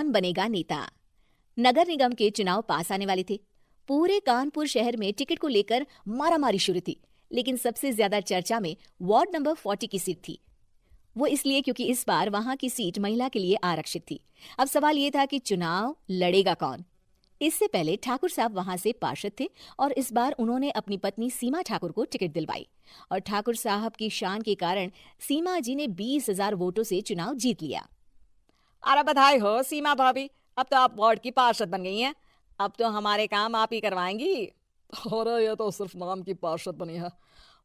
कौन बनेगा नेता। नगर निगम के चुनाव पास आने वाले थे। पूरे कानपुर शहर में टिकट को लेकर मारामारी शुरू थी, लेकिन सबसे ज्यादा चर्चा में वार्ड नंबर 40 की सीट थी। वो इसलिए क्योंकि इस बार वहां की सीट महिला के लिए आरक्षित थी। अब सवाल ये था कि चुनाव लड़ेगा कौन। इससे पहले ठाकुर साहब वहां से पार्षद थे और इस बार उन्होंने अपनी पत्नी सीमा ठाकुर को टिकट दिलवाई और ठाकुर साहब की शान के कारण सीमा जी ने 20,000 वोटों से चुनाव जीत लिया। अरे बधाई हो सीमा भाभी, अब तो आप वार्ड की पार्षद बन गई हैं। अब तो हमारे काम आप ही करवाएंगी। अरे ये तो सिर्फ नाम की पार्षद बनी है,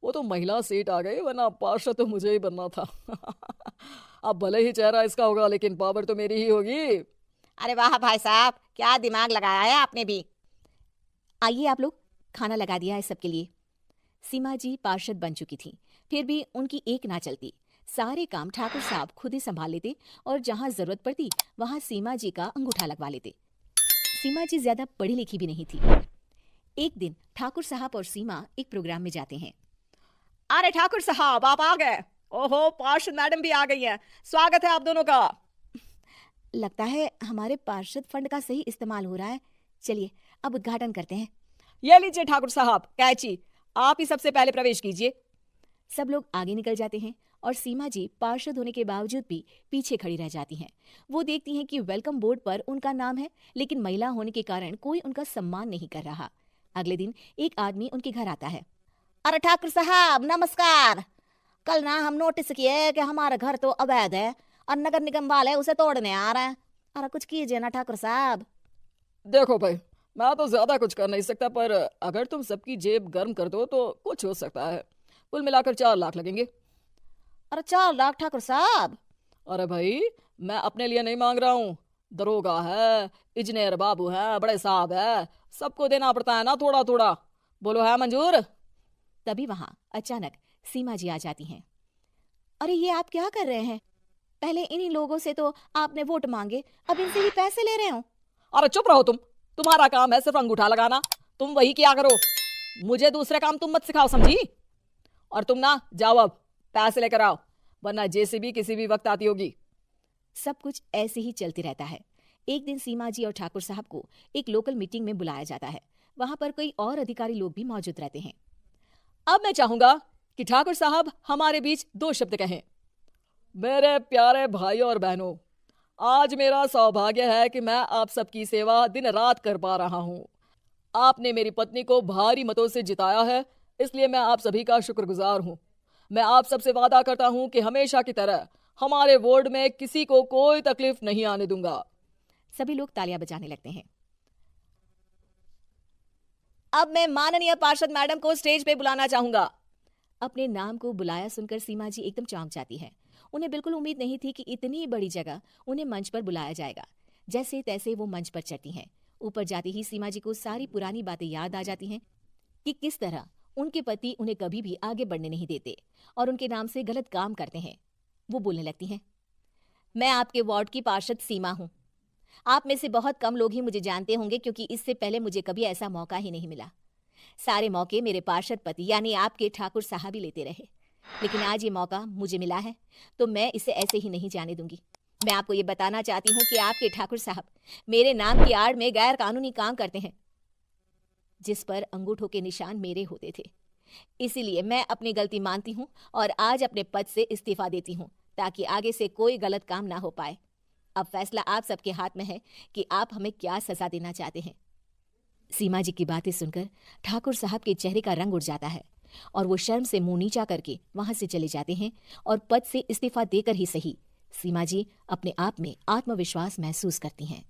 वो तो महिला सीट आ गई, वरना पार्षद तो मुझे ही बनना था। अब भले ही चेहरा इसका होगा लेकिन पावर तो मेरी ही होगी। अरे वाह भाई साहब, क्या दिमाग लगाया है आपने भी। आइए आप लोग, खाना लगा दिया है सबके लिए। सीमा जी पार्षद बन चुकी थी, फिर भी उनकी एक ना चलती। सारे काम ठाकुर साहब खुद ही संभाल लेते और जहां जरूरत पड़ती वहां सीमा जी का अंगूठा लगवा लेते। सीमा जी ज्यादा पढ़ी लिखी भी नहीं थी। एक दिन ठाकुर साहब और सीमा एक प्रोग्राम में जाते हैं। अरे ठाकुर साहब, आप आ गए। ओहो, पार्षद मैडम भी आ गई हैं। स्वागत है आप दोनों का। लगता है हमारे पार्षद फंड का सही इस्तेमाल हो रहा है। चलिए अब उद्घाटन करते हैं। ये लीजिए ठाकुर साहब कैची, आप ही सबसे पहले प्रवेश कीजिए। सब लोग आगे निकल जाते हैं और सीमा जी पार्षद होने के बावजूद भी पीछे खड़ी रह जाती हैं। वो देखती हैं कि वेलकम बोर्ड पर उनका नाम है, लेकिन महिला होने के कारण कोई उनका सम्मान नहीं कर रहा। अगले दिन एक आदमी उनके घर आता है। अरे ठाकुर साहब नमस्कार। कल ना हम नोटिस किए कि हमारा घर तो अवैध है और नगर निगम वाले उसे तोड़ने आ रहे हैं। अरे कुछ कीजिए ना ठाकुर साहब। देखो भाई, मैं तो ज्यादा कुछ कर नहीं सकता, पर अगर तुम सबकी जेब गर्म कर दो तो कुछ हो सकता है। कुल मिलाकर 4 लाख लगेंगे। अरे 4 लाख ठाकुर साहब? अरे भाई, मैं अपने लिए नहीं मांग रहा हूँ। दरोगा है, इंजीनियर बाबू है, बड़े साहब है, सबको देना पड़ता है ना थोड़ा थोड़ा। बोलो है मंजूर? तभी वहां अचानक सीमा जी आ जाती हैं। अरे ये आप क्या कर रहे हैं? पहले इन्हीं लोगों से तो आपने वोट मांगे, अब इनसे ही पैसे ले रहे हो। अरे चुप रहो तुम, तुम्हारा काम है सिर्फ अंगूठा लगाना, तुम वही किया करो। मुझे दूसरे काम तुम मत सिखाओ, समझी? और तुम ना जाओ, अब पैसे लेकर आओ, वरना जेसीबी किसी भी वक्त आती होगी। सब कुछ ऐसे ही चलते रहता है। एक दिन सीमा जी और ठाकुर साहब को एक लोकल मीटिंग में बुलाया जाता है। वहां पर कई और अधिकारी लोग भी मौजूद रहते हैं। अब मैं चाहूंगा कि ठाकुर साहब हमारे बीच 2 शब्द कहें। मेरे प्यारे भाइयों और बहनों, आज मेरा सौभाग्य है कि मैं आप सबकी सेवा दिन रात कर पा रहा हूं। आपने मेरी पत्नी को भारी मतों से जिताया है, इसलिए मैं आप सभी का शुक्रगुजार हूं। मैं आप सबसे वादा करता हूं कि हमेशा की तरह हमारे वार्ड में किसी को कोई तकलीफ नहीं आने दूंगा। सभी लोग तालियां बजाने लगते हैं। अब मैं माननीय पार्षद मैडम को स्टेज पे बुलाना चाहूंगा। अपने नाम को बुलाया सुनकर सीमा जी एकदम चौंक जाती है। उन्हें बिल्कुल उम्मीद नहीं थी कि इतनी बड़ी जगह उन्हें मंच पर बुलाया जाएगा। जैसे तैसे वो मंच पर चढ़ती हैं। ऊपर जाती ही सीमा जी को सारी पुरानी बातें याद आ जाती हैं कि किस तरह उनके पति उन्हें कभी भी आगे बढ़ने नहीं देते और उनके नाम से गलत काम करते हैं। वो बोलने लगती हैं, मैं आपके वार्ड की पार्षद सीमा हूँ। आप में से बहुत कम लोग ही मुझे जानते होंगे, क्योंकि इससे पहले मुझे कभी ऐसा मौका ही नहीं मिला। सारे मौके मेरे पार्षद पति यानी आपके ठाकुर साहब ही लेते रहे, लेकिन आज ये मौका मुझे मिला है तो मैं इसे ऐसे ही नहीं जाने दूंगी। मैं आपको ये बताना चाहती हूँ कि आपके ठाकुर साहब मेरे नाम की आड़ में गैर कानूनी काम करते हैं, जिस पर अंगूठों के निशान मेरे होते थे। इसीलिए मैं अपनी गलती मानती हूँ और आज अपने पद से इस्तीफा देती हूँ, ताकि आगे से कोई गलत काम ना हो पाए। अब फैसला आप सबके हाथ में है कि आप हमें क्या सजा देना चाहते हैं। सीमा जी की बातें सुनकर ठाकुर साहब के चेहरे का रंग उड़ जाता है और वो शर्म से मुंह नीचा करके वहां से चले जाते हैं और पद से इस्तीफा देकर ही सही सीमा जी अपने आप में आत्मविश्वास महसूस करती हैं।